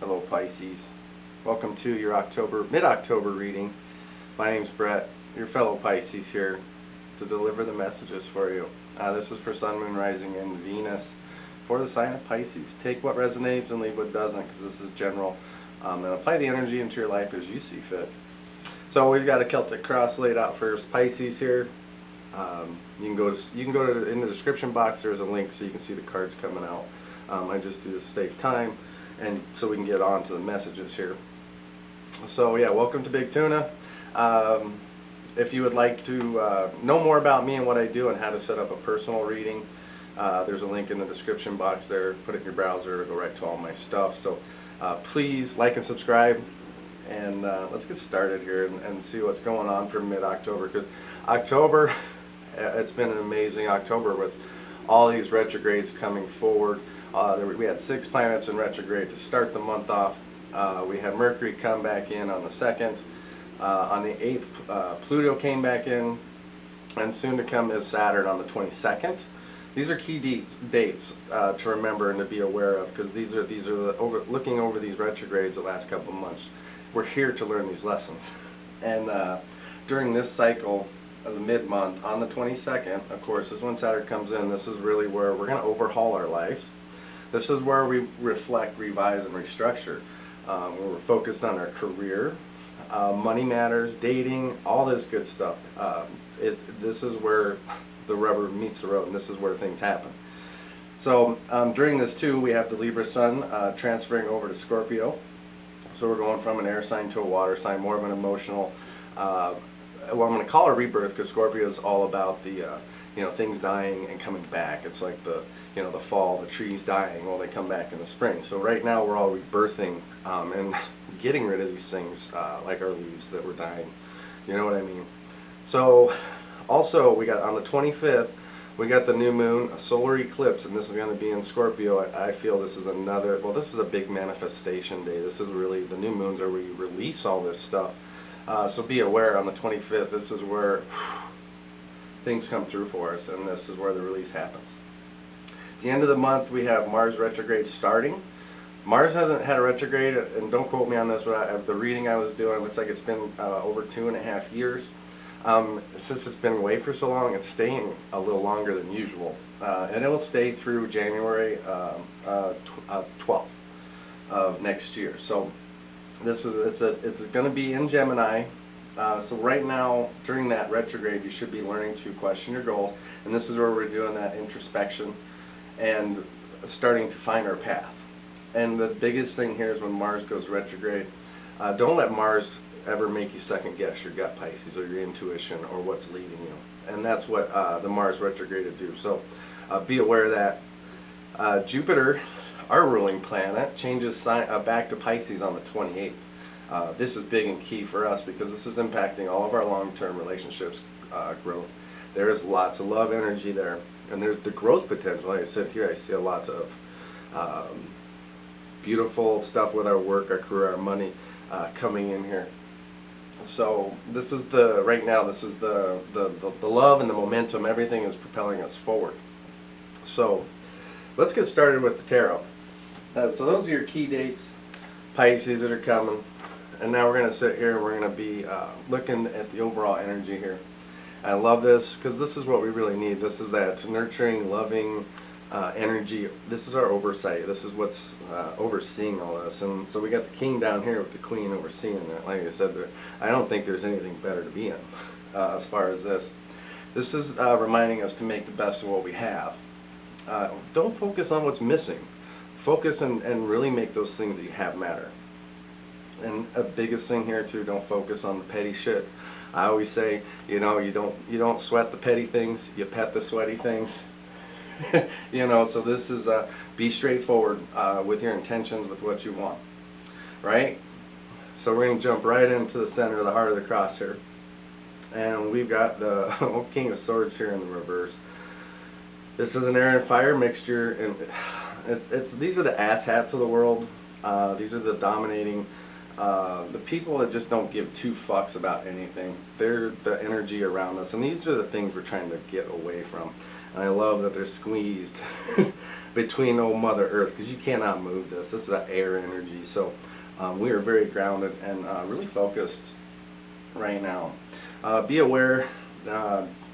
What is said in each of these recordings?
Hello Pisces. Welcome to your mid-October reading. My name's Brett, your fellow Pisces here to deliver the messages for you. This is for Sun, Moon, Rising, and Venus for the sign of Pisces. Take what resonates and leave what doesn't, because this is general. And apply the energy into your life as you see fit. So we've got a Celtic cross laid out for Pisces here. You can go in the description box. There's a link so you can see the cards coming out. I just do this to save time, and so we can get on to the messages here. So yeah, welcome to Big Tuna. If you would like to know more about me and what I do and how to set up a personal reading, there's a link in the description box there. Put it in your browser, go right to all my stuff. So please like and subscribe, and let's get started here and see what's going on for mid-October, because October, it's been an amazing October with all these retrogrades coming forward. We had 6 planets in retrograde to start the month off. We had Mercury come back in on the 2nd. On the 8th, Pluto came back in, and soon to come is Saturn on the 22nd. These are key dates to remember and to be aware of, because looking over these retrogrades the last couple of months. We're here to learn these lessons, and during this cycle of the mid-month on the 22nd, of course, is when Saturn comes in. This is really where we're going to overhaul our lives. This is where we reflect, revise, and restructure. We're focused on our career, money matters, dating, all this good stuff. This is where the rubber meets the road, and this is where things happen. So during this too, we have the Libra Sun transferring over to Scorpio. So we're going from an air sign to a water sign, more of an emotional, well, I'm going to call it a rebirth, because Scorpio is all about the things dying and coming back. It's like the fall, the trees dying, well, they come back in the spring. So right now we're all rebirthing and getting rid of these things, like our leaves that were dying. You know what I mean? So also we got on the 25th, we got the new moon, a solar eclipse, and this is going to be in Scorpio. I feel this is this is a big manifestation day. This is really, the new moons are where you release all this stuff. So be aware, on the 25th, this is where things come through for us, and this is where the release happens. At the end of the month, we have Mars retrograde starting. Mars hasn't had a retrograde, and don't quote me on this, but the reading I was doing, it looks like it's been over 2.5 years. Since it's been away for so long, it's staying a little longer than usual, and it will stay through January 12th of next year. So it's going to be in Gemini. So right now, during that retrograde, you should be learning to question your goals, and this is where we're doing that introspection and starting to find our path. And the biggest thing here is when Mars goes retrograde, don't let Mars ever make you second guess your gut, Pisces, or your intuition, or what's leading you. And that's what the Mars retrograde will do. So be aware of that. Jupiter, our ruling planet, changes back to Pisces on the 28th. This is big and key for us, because this is impacting all of our long-term relationships, growth. There is lots of love energy there, and there's the growth potential. Like I said here, I see a lot of beautiful stuff with our work, our career, our money coming in here. So this is right now, this is the love and the momentum. Everything is propelling us forward. So let's get started with the tarot. So those are your key dates, Pisces, that are coming. And now we're going to sit here and we're going to be looking at the overall energy here. I love this, because this is what we really need. This is that nurturing, loving energy. This is our oversight. This is what's overseeing all this. And so we got the king down here with the queen overseeing it. Like I said, I don't think there's anything better to be in as far as this. This is reminding us to make the best of what we have. Don't focus on what's missing. Focus and really make those things that you have matter. And a biggest thing here too, don't focus on the petty shit. I always say, you don't sweat the petty things, you pet the sweaty things. So this is be straightforward with your intentions, with what you want, right? So we're going to jump right into the center, the heart of the cross here, and we've got the King of Swords here in the reverse. This is an air and fire mixture, and these are the asshats of the world. These are the dominating. The people that just don't give 2 fucks about anything. They're the energy around us, and these are the things we're trying to get away from. And I love that they're squeezed between old Mother Earth, because you cannot move this. This is that air energy. So we are very grounded and really focused right now. Be aware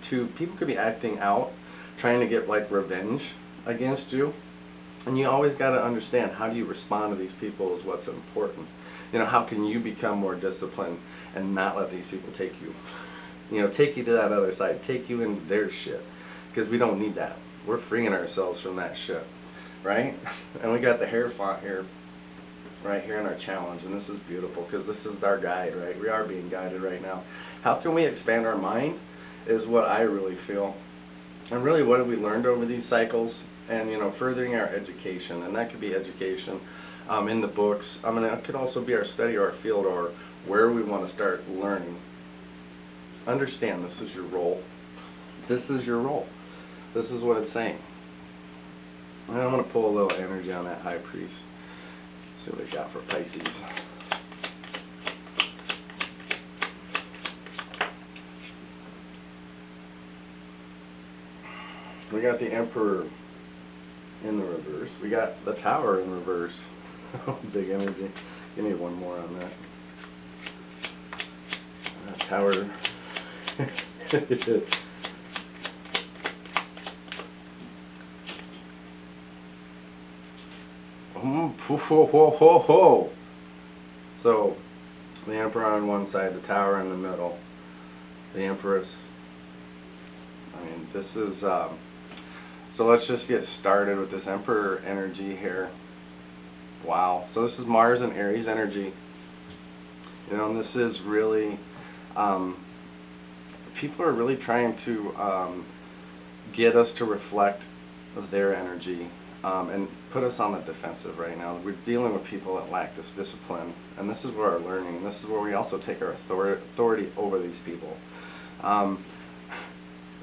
people could be acting out, trying to get like revenge against you. And you always got to understand, how do you respond to these people is what's important. You know, how can you become more disciplined and not let these people take you, take you to that other side, take you into their shit, because we don't need that. We're freeing ourselves from that shit, right? And we got the hair font here, right here in our challenge, and this is beautiful because this is our guide, right? We are being guided right now. How can we expand our mind is what I really feel. And really, what have we learned over these cycles? And furthering our education, and that could be education in the books. I mean, it could also be our study or our field or where we want to start learning. Understand, this is your role. This is your role. This is what it's saying. And I'm going to pull a little energy on that High Priest. See what we got for Pisces. We got the Emperor in the reverse. We got the Tower in reverse. Big energy. Give me one more on that. Tower. So, the Emperor on one side, the Tower in the middle, the Empress. I mean, this is, so let's just get started with this Emperor energy here. Wow. So this is Mars and Aries energy. And this is really, people are really trying to get us to reflect their energy and put us on the defensive right now. We're dealing with people that lack this discipline, and this is where our learning, and this is where we also take our authority over these people.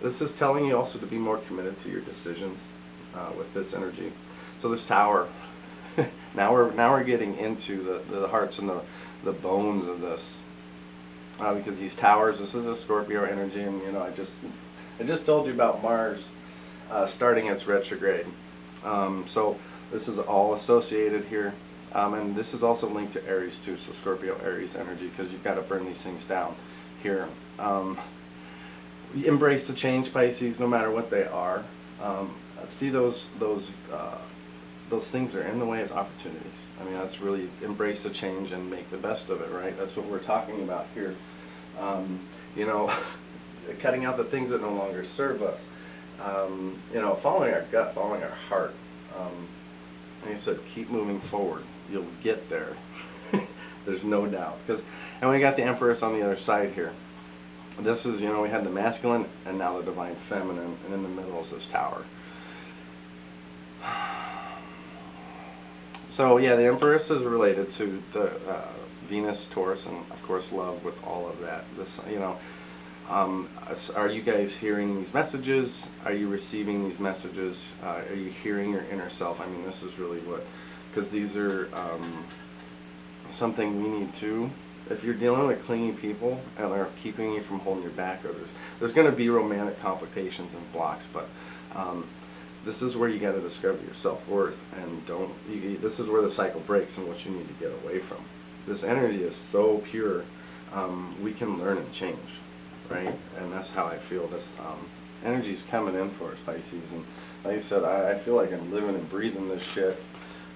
This is telling you also to be more committed to your decisions with this energy. So this Tower, now we're getting into the hearts and the bones of this, because these Towers, this is a Scorpio energy, and I just told you about Mars starting its retrograde. So this is all associated here, and this is also linked to Aries too. So Scorpio Aries energy, because you've got to burn these things down here. Embrace the change, Pisces, no matter what they are. See those things that are in the way as opportunities. I mean, that's really embrace the change and make the best of it, right? That's what we're talking about here. Cutting out the things that no longer serve us. Following our gut, following our heart. Like I said, keep moving forward. You'll get there. There's no doubt. And we got the Empress on the other side here. This is, we had the masculine and now the divine feminine, and in the middle is this Tower. So yeah, the Empress is related to the Venus, Taurus, and of course love with all of that. This, are you guys hearing these messages? Are you receiving these messages? Are you hearing your inner self? I mean, this is really what, because these are something we need to. If you're dealing with clingy people and they're keeping you from holding your back, or there's going to be romantic complications and blocks, but this is where you got to discover your self-worth, and this is where the cycle breaks and what you need to get away from. This energy is so pure. We can learn and change, right? And that's how I feel. This energy is coming in for us, Pisces, and like I said, I feel like I'm living and breathing this shit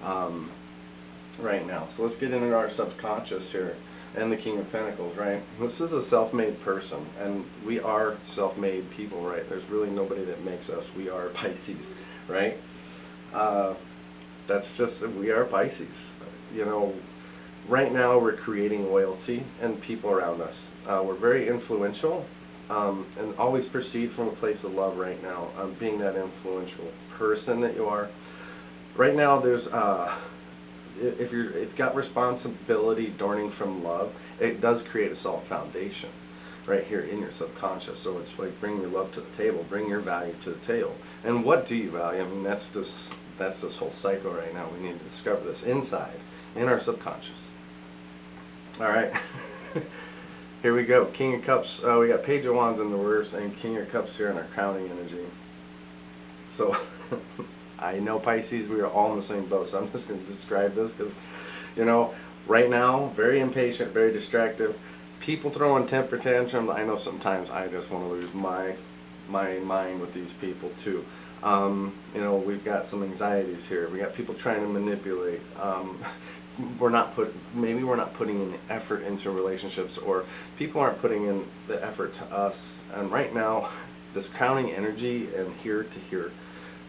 right now. So let's get into our subconscious here. And the King of Pentacles, right? This is a self-made person, and we are self-made people, right? There's really nobody that makes us. We are Pisces, right? That's just, we are Pisces. Right now we're creating loyalty and people around us. We're very influential and always proceed from a place of love right now, being that influential person that you are. Right now there's if you've got responsibility dawning from love, it does create a solid foundation right here in your subconscious. So it's like, bring your love to the table, bring your value to the table. And what do you value? I mean, that's this whole cycle right now. We need to discover this inside, in our subconscious. All right. Here we go. King of Cups. We got Page of Wands in the reverse and King of Cups here in our crowning energy. So I know Pisces, we are all in the same boat, so I'm just going to describe this because, you know, right now, very impatient, very distracted. People throwing temper tantrums. I know sometimes I just want to lose my mind with these people too. You know, we've got some anxieties here. We got people trying to manipulate. Maybe we're not putting in the effort into relationships, or people aren't putting in the effort to us. And right now, this crowning energy and here to here,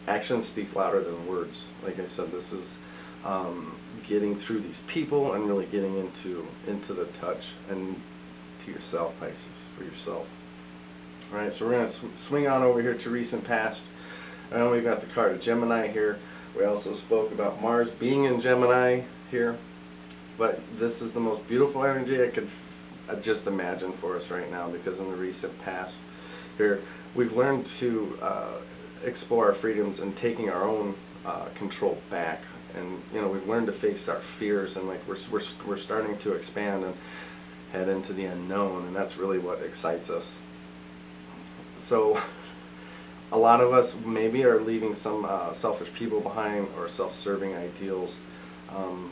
action speaks louder than words. Like I said, this is getting through these people and really getting into the touch and to yourself, Pisces, for yourself. All right, so we're going to swing on over here to recent past. And we've got the card of Gemini here. We also spoke about Mars being in Gemini here. But this is the most beautiful energy I could just imagine for us right now, because in the recent past here, we've learned to explore our freedoms and taking our own control back. And, you know, we've learned to face our fears, and like we're starting to expand and head into the unknown, and that's really what excites us. So a lot of us maybe are leaving some selfish people behind, or self-serving ideals.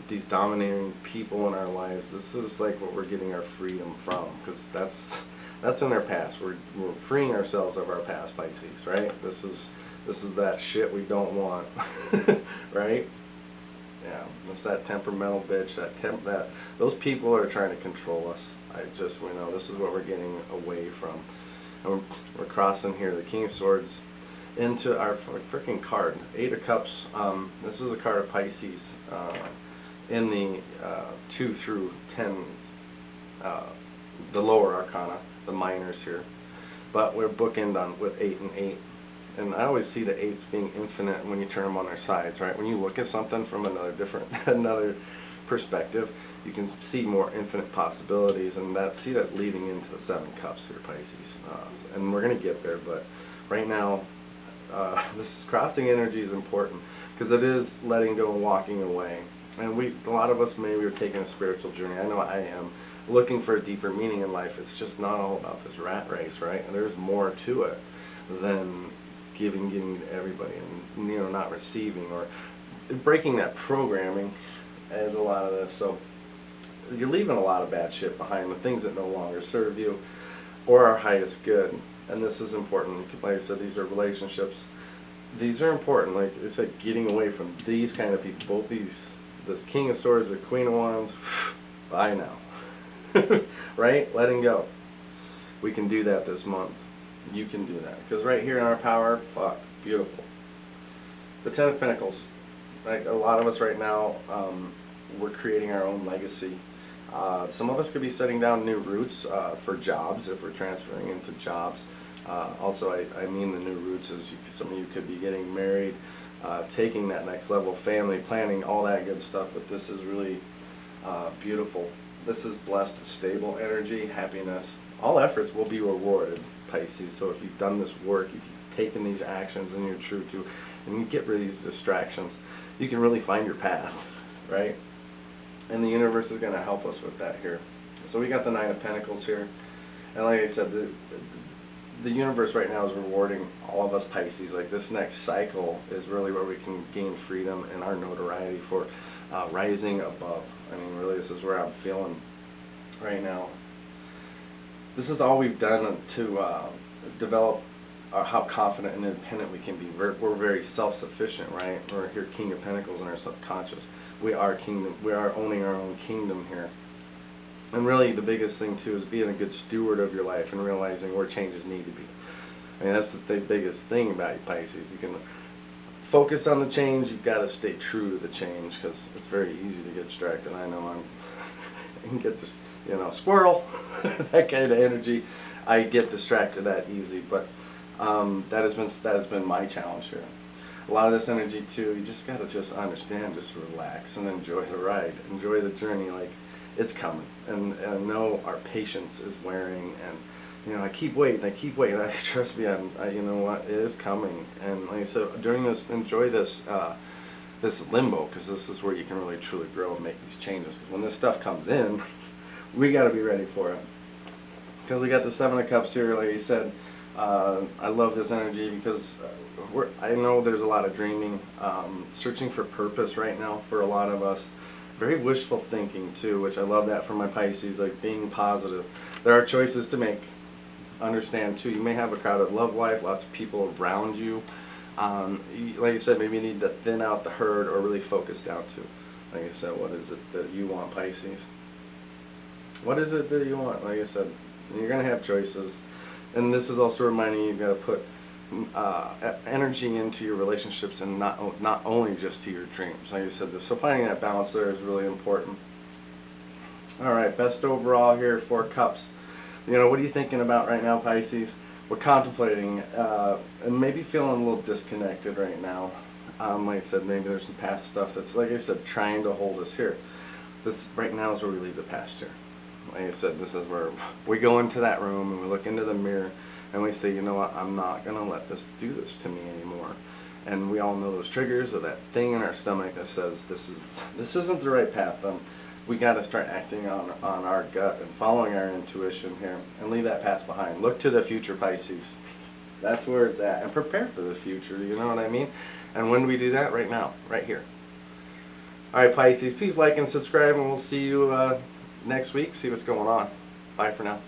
These dominating people in our lives, this is like what we're getting our freedom from, because that's in our past. We're freeing ourselves of our past, Pisces, right? This is that shit we don't want, right? Yeah, it's that temperamental bitch, that those people are trying to control us. We know this is what we're getting away from. And we're crossing here the King of Swords into our freaking card, Eight of Cups. This is a card of Pisces in the 2 through 10, the lower arcana, the minors here. But we're bookended with 8 and 8. And I always see the 8s being infinite when you turn them on their sides, right? When you look at something from another perspective, you can see more infinite possibilities, and that's leading into the 7 Cups here, Pisces. And we're going to get there, but right now, this crossing energy is important, because it is letting go and walking away. And a lot of us maybe are taking a spiritual journey. I know I am, looking for a deeper meaning in life. It's just not all about this rat race, right? And there's more to it than giving to everybody, and, you know, not receiving, or breaking that programming as a lot of this. So you're leaving a lot of bad shit behind, the things that no longer serve you or our highest good. And this is important. Like I said, these are relationships. These are important. Like I said, getting away from these kind of people. Both this King of Swords, the Queen of Wands, bye now. Right? Letting go. We can do that this month. You can do that. Because right here in our power, fuck, beautiful. The Ten of Pentacles. Like a lot of us right now, we're creating our own legacy. Some of us could be setting down new roots for jobs, if we're transferring into jobs. Also, I mean the new roots is some of you could be getting married, taking that next level, family planning, all that good stuff. But this is really beautiful. This is blessed, stable energy, happiness. All efforts will be rewarded, Pisces. So if you've done this work, if you've taken these actions and you're true to, and you get rid of these distractions, you can really find your path, right? And the universe is going to help us with that here. So we got the Nine of Pentacles here. And like I said, the universe right now is rewarding all of us Pisces. Like this next cycle is really where we can gain freedom and our notoriety for rising above. I mean, really, this is where I'm feeling right now. This is all we've done to develop how confident and independent we can be. We're very self-sufficient, right? We're here, King of Pentacles in our subconscious. We are kingdom. We are owning our own kingdom here. And really, the biggest thing too is being a good steward of your life and realizing where changes need to be. I mean, that's the biggest thing about Pisces. You can focus on the change. You've got to stay true to the change, because it's very easy to get distracted. I know I can get just, you know, squirrel, that kind of energy. I get distracted that easy, but that has been my challenge here. A lot of this energy too, you just got to just understand, just relax and enjoy the ride, enjoy the journey. Like, it's coming, and know our patience is wearing, and, you know, I keep waiting. I trust me, you know what, it is coming. And like I said, during this, enjoy this this limbo, because this is where you can really truly grow and make these changes. Because when this stuff comes in, we got to be ready for it. Because we got the Seven of Cups here, like I said, I love this energy because I know there's a lot of dreaming, searching for purpose right now for a lot of us. Very wishful thinking too, which I love that from my Pisces, like being positive. There are choices to make. Understand too, you may have a crowded love life, lots of people around you. Like I said, maybe you need to thin out the herd or really focus down to. Like I said, what is it that you want, Pisces? What is it that you want? Like I said, you're going to have choices. And this is also reminding you, you've got to put energy into your relationships and not only just to your dreams. Like I said, so finding that balance there is really important. All right, best overall here, 4 cups. You know, what are you thinking about right now, Pisces? We're contemplating and maybe feeling a little disconnected right now. Like I said, maybe there's some past stuff that's, like I said, trying to hold us here. This right now is where we leave the past here. Like I said, this is where we go into that room and we look into the mirror and we say, you know what, I'm not going to let this do this to me anymore. And we all know those triggers of that thing in our stomach that says this isn't the right path. We got to start acting on our gut and following our intuition here and leave that past behind. Look to the future, Pisces. That's where it's at. And prepare for the future, you know what I mean? And when do we do that? Right now, right here. All right, Pisces, please like and subscribe, and we'll see you next week, see what's going on. Bye for now.